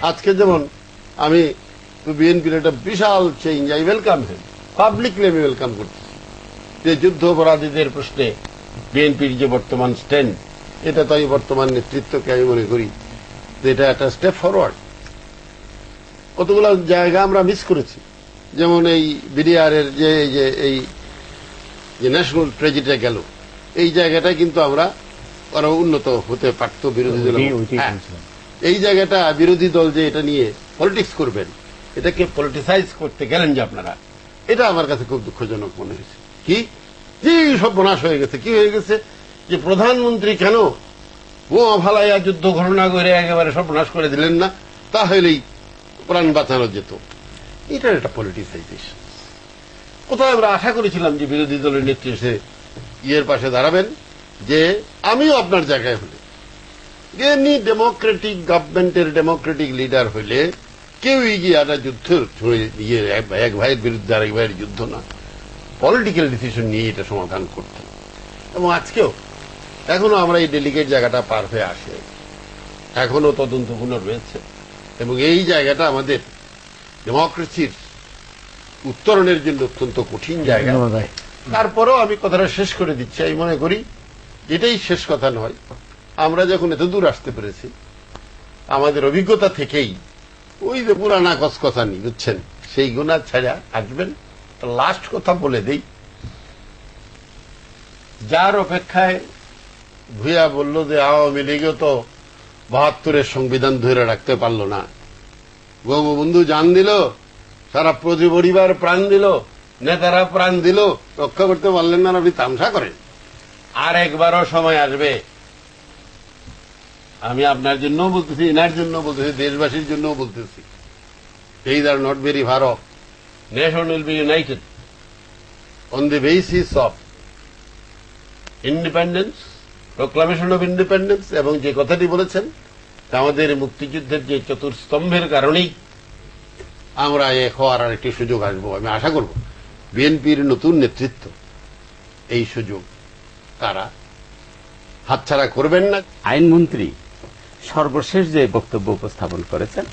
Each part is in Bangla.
আজকে যেমন আমি বিএনপির একটা বিশাল change, I welcome him, publicly আমি ওয়েলকাম করতেছি, যে যুদ্ধ অপরাধীদের প্রশ্নে বিএনপির যে বর্তমান স্ট্যান্ড, এটা তো আমি বর্তমান নেতৃত্বকে আমি মনে করি যে এটা একটা স্টেপ ফরওয়ার্ড। কতগুলো জায়গা আমরা মিস করেছি, যেমন এই বিডিআর এর যে ন্যাশনাল ট্রেজেডিটা গেল, এই জায়গাটা কিন্তু আমরা আরো উন্নত হতে পারত বিরোধী দল। এই জায়গাটা বিরোধী দল যে এটা নিয়ে পলিটিক্স করবেন, এটাকে পলিটিসাইজ করতে গেলেন যে আপনারা, এটা আমার কাছে খুব দুঃখজনক মনে হয়েছে। কি যে সব বনাশ হয়ে গেছে, কি হয়ে গেছে যে প্রধানমন্ত্রী কেন বোমা ফালাইয়া যুদ্ধ ঘোষণা করে একেবারে সব বনাশ করে দিলেন না, তাহলেই প্রাণ বাঁচানো যেত। এটার একটা পলিটিসাইজেশন। কোথায় আমরা আশা করেছিলাম যে বিরোধী দলের নেত্রী এসে ইয়ের পাশে দাঁড়াবেন, যে আমিও আপনার জায়গায় হলে, এমনি ডেমোক্রেটিক গভর্নমেন্টের ডেমোক্রেটিক লিডার হইলে কেউই গিয়ে একটা যুদ্ধের এক ভাইয়ের বিরুদ্ধে আরেক ভাইয়ের যুদ্ধ না, পলিটিক্যাল ডিসিশন নিয়ে এটা সমাধান করতেন। এবং আজকেও এখনো আমরা এই ডেলিগেট জায়গাটা পার হয়ে আসে, এখনো তদন্তপূর্ণ রয়েছে, এবং এই জায়গাটা আমাদের ডেমোক্রেসির উত্তরণের জন্য অত্যন্ত কঠিন জায়গা। তারপরেও আমি কথাটা শেষ করে দিচ্ছি, আমি মনে করি এটাই শেষ কথা নয়। আমরা যখন এত দূর আসতে পেরেছি, আমাদের অভিজ্ঞতা থেকেই ওই যে পুরানা কসকসানি, বুঝছেন, সেই গুণা ছাড়া আসবেন। লাস্ট কথা বলে দেই, যার অপেক্ষায় ভূয়া বলল যে আওয়ামী লীগও তো ৭২-এর সংবিধান ধরে রাখতে পারল না, বঙ্গবন্ধু জান দিল, সারা পরিবার প্রাণ দিল, নেতারা প্রাণ দিল, রক্ষা করতে পারলেন না, আপনি তামসা করেন। আর একবারও সময় আসবে, আমি আপনার জন্য বলতেছি, এনার জন্য বলতেছি, দেশবাসীর জন্য বলতেছি, days are not very far off. Nation will be united on the basis of independence, proclamation of independence, এবং যে কথাটি বলেছেন আমাদের মুক্তিযুদ্ধের যে চতুর্স্তম্ভের কারণেই আমরা এক হওয়ার আর একটি সুযোগ আসবো। আমি আশা করব বিএনপির নতুন নেতৃত্ব এই সুযোগ তারা হাতছাড়া করবেন না। আইনমন্ত্রী সর্বশেষ যে বক্তব্য উপস্থাপন করেছেন,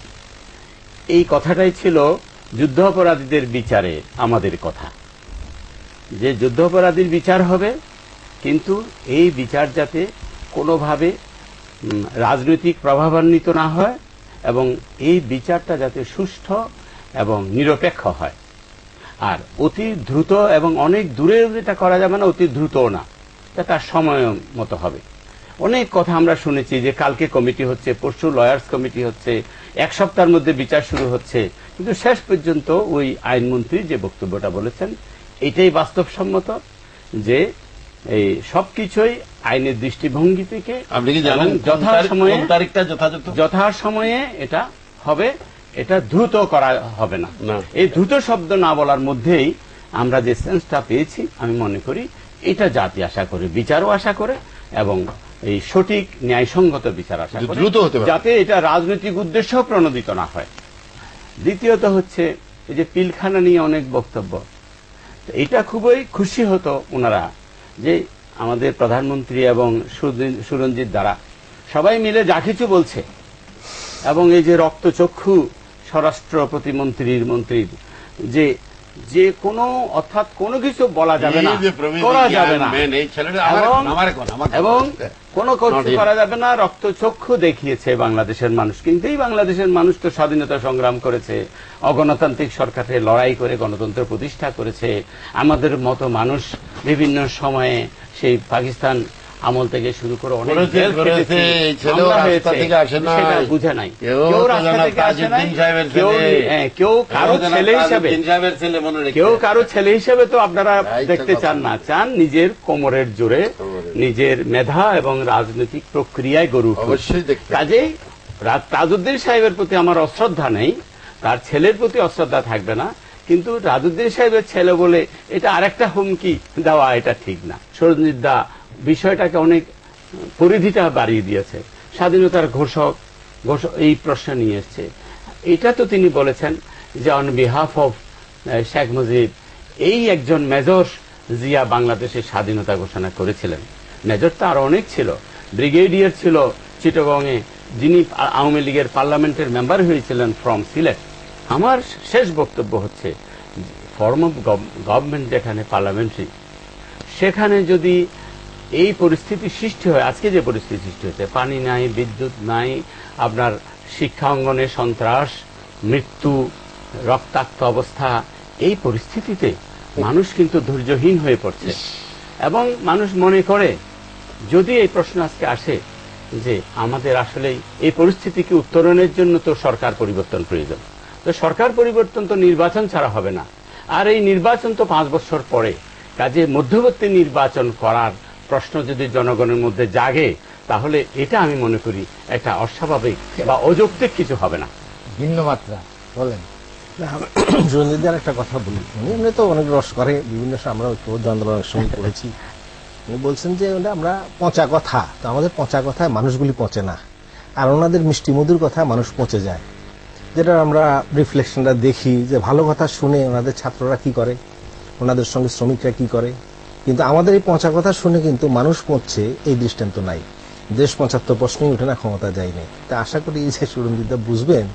এই কথাটাই ছিল যুদ্ধাপরাধীদের বিচারে আমাদের কথা, যে যুদ্ধাপরাধীর বিচার হবে, কিন্তু এই বিচার যাতে কোনোভাবে রাজনৈতিক প্রভাবান্বিত না হয়, এবং এই বিচারটা যাতে সুষ্ঠু এবং নিরপেক্ষ হয়। আর অতি দ্রুত এবং অনেক দূরে যেটা করা যাবে না, অতি দ্রুতও না, তার সময় মতো হবে। অনেক কথা আমরা শুনেছি যে কালকে কমিটি হচ্ছে, পরশু লয়ার্স কমিটি হচ্ছে, এক সপ্তাহের মধ্যে বিচার শুরু হচ্ছে, কিন্তু শেষ পর্যন্ত ওই আইনমন্ত্রী যে বক্তব্যটা বলেছেন এটাই বাস্তবসম্মত, যে এই সবকিছুই আইনের দৃষ্টিভঙ্গি থেকে আপনি কি জানেন যথাসময়ে এটা হবে, এটা দ্রুত করা হবে না। এই দ্রুত শব্দ না বলার মধ্যেই আমরা যে সেন্সটা পেয়েছি, আমি মনে করি এটা জাতি আশা করে, বিচারও আশা করে, এবং এই সঠিক ন্যায়সঙ্গত বিচার আশা করে, দ্রুত হতে পারে, যাতে এটা রাজনৈতিক উদ্দেশ্য প্রণোদিত না হয়। দ্বিতীয়ত হচ্ছে এই যে পিলখানা নিয়ে অনেক বক্তব্য, এটা খুবই খুশি হতো ওনারা যে আমাদের প্রধানমন্ত্রী এবং সুরঞ্জিত দ্বারা সবাই মিলে যা কিছু বলছে, এবং এই যে রক্তচক্ষু স্বরাষ্ট্র প্রতিমন্ত্রীর মন্ত্রীর যে কোনো, অর্থাৎ কোনো কিছু বলা যাবে না, করা যাবে না, এবং কোনো কিছু করা যাবে না, রক্তচক্ষু দেখিয়েছে বাংলাদেশের মানুষ। কিন্তু এই বাংলাদেশের মানুষ তো স্বাধীনতা সংগ্রাম করেছে, অগণতান্ত্রিক সরকারের লড়াই করে গণতন্ত্র প্রতিষ্ঠা করেছে। আমাদের মতো মানুষ বিভিন্ন সময়ে সেই পাকিস্তান আমল থেকে শুরু করে অনেক বুঝে নাই, কেউ রাস্তা থেকে আসে নাই, কেউ কারো ছেলে হিসেবে, কেউ কারো ছেলে হিসেবে তো আপনারা দেখতে চান না, চান নিজের কোমরের জোরে, নিজের মেধা এবং রাজনৈতিক প্রক্রিয়ায় গড়ে উঠে। কাজেই তাজউদ্দিন সাহেবের প্রতি আমার অশ্রদ্ধা নেই, তার ছেলের প্রতি অশ্রদ্ধা থাকবে না, কিন্তু তাজউদ্দিন সাহেবের ছেলে বলে এটা আরেকটা হুমকি দেওয়া এটা ঠিক না। সুরঞ্জিত দা বিষয়টাকে অনেক পরিধিটা বাড়িয়ে দিয়েছে, স্বাধীনতার ঘোষক এই প্রশ্ন নিয়ে এসছে। এটা তো তিনি বলেছেন যে on behalf of Sheikh Mujib, এই একজন মেজর জিয়া বাংলাদেশের স্বাধীনতা ঘোষণা করেছিলেন। মেজর তো আরো অনেক ছিল, ব্রিগেডিয়ার ছিল চিটাগংয়ে, যিনি আওয়ামী লীগের পার্লামেন্টের মেম্বার হয়েছিলেন ফ্রম সিলেট। আমার শেষ বক্তব্য হচ্ছে, ফর্ম অফ গভর্নমেন্ট যেখানে পার্লামেন্টারি, সেখানে যদি এই পরিস্থিতি সৃষ্টি হয়, আজকে যে পরিস্থিতি সৃষ্টি হয়েছে, পানি নাই, বিদ্যুৎ নাই, আপনার শিক্ষা অঙ্গনে সন্ত্রাস, মৃত্যু, রক্তাক্ত অবস্থা, এই পরিস্থিতিতে মানুষ কিন্তু ধৈর্যহীন হয়ে পড়ছে। এবং মানুষ মনে করে, যদি এই প্রশ্ন আজকে আসে যে আমাদের আসলে এই পরিস্থিতিকে উত্তরণের জন্য তো সরকার পরিবর্তন প্রয়োজন, তো সরকার পরিবর্তন তো নির্বাচন ছাড়া হবে না। আর এই নির্বাচন তো 5 বছর পরে, কাজে মধ্যবর্তী নির্বাচন করার প্রশ্ন যদি জনগণের মধ্যে জাগে, তাহলে এটা আমি মনে করি একটা অস্বাভাবিক বা অযৌক্তিক কিছু হবে না। ভিন্ন মাত্রা বলেন। সুরঞ্জিতদার একটা কথা বলি, এমনি তো অনেক রস করে, বিভিন্ন আমরা ঐক্যবদ্ধ আন্দোলনের সঙ্গে করেছি। উনি বলছেন যে আমরা পচা কথা, তো আমাদের পচা কথায় মানুষগুলি পচে না, আর ওনাদের মিষ্টি মধুর কথায় মানুষ পচে যায়। যেটা আমরা রিফ্লেকশনটা দেখি যে ভালো কথা শুনে ওনাদের ছাত্ররা কি করে, ওনাদের সঙ্গে শ্রমিকরা কি করে, কিন্তু আমাদের এই পচা কথা শুনে কিন্তু মানুষ পচছে এই দৃষ্টান্ত নাই। দেশ 75 প্রশ্নই উঠে না, ক্ষমতা যায়নি। তা আশা করি যে সুরঞ্জিতদা বুঝবেন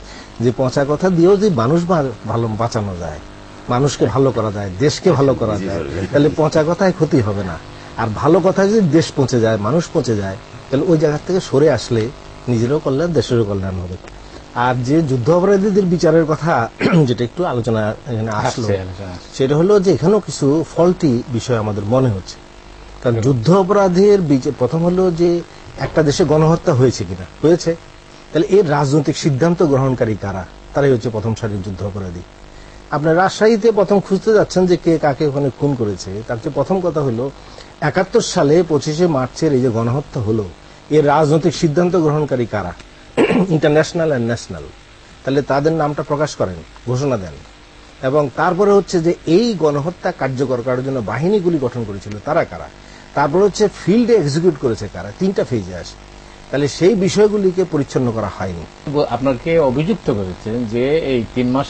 যে পচা কথা দিয়েও যে মানুষ ভালো বাঁচানো যায়, মানুষকে ভালো করা যায়, দেশকে ভালো করা যায়, তাহলে পচা কথায় ক্ষতি হবে না। আর ভালো কথায় যদি দেশ পৌঁছে যায়, মানুষ পৌঁছে যায়, তাহলে ওই জায়গা থেকে সরে আসলে নিজেরও কল্যাণ, দেশেরও কল্যাণ হবে। আর যে যুদ্ধ অপরাধীদের বিচারের কথা যেটা একটু আলোচনা এখানে আসলো, সেটা হলো যে এখানেও কিছু ফল্টি বিষয় আমাদের মনে হচ্ছে। কারণ যুদ্ধ অপরাধের প্রথম হলো যে একটা দেশে গণহত্যা হয়েছে কিনা, হয়েছে, তাহলে এর রাজনৈতিক সিদ্ধান্ত গ্রহণকারী কারা, তারাই হচ্ছে প্রথম সারির যুদ্ধ অপরাধী। আপনার রাজশাহীতে প্রথম খুঁজতে যাচ্ছেন যে কে কাকে ওখানে খুন করেছে, তার চেয়ে প্রথম কথা হলো 71 সালে 25শে মার্চের এই যে গণহত্যা হলো, এর রাজনৈতিক সিদ্ধান্ত গ্রহণকারী কারা, ইন্টারন্যাশনাল অ্যান্ড ন্যাশনাল, তাহলে তাদের নামটা প্রকাশ করেন, ঘোষণা দেন। এবং তারপরে হচ্ছে যে এই গণহত্যা কার্যকর করার জন্য বাহিনীগুলি গঠন করেছিল তারা কারা, তারপরে হচ্ছে ফিল্ডে এক্সিকিউট করেছে কারা, 3টা ফেজে আসে। তাহলে সেই বিষয়গুলিকে পরিচ্ছন্ন করা হয়নি। আপনাকে অভিযুক্ত করেছেন যে এই 3 মাস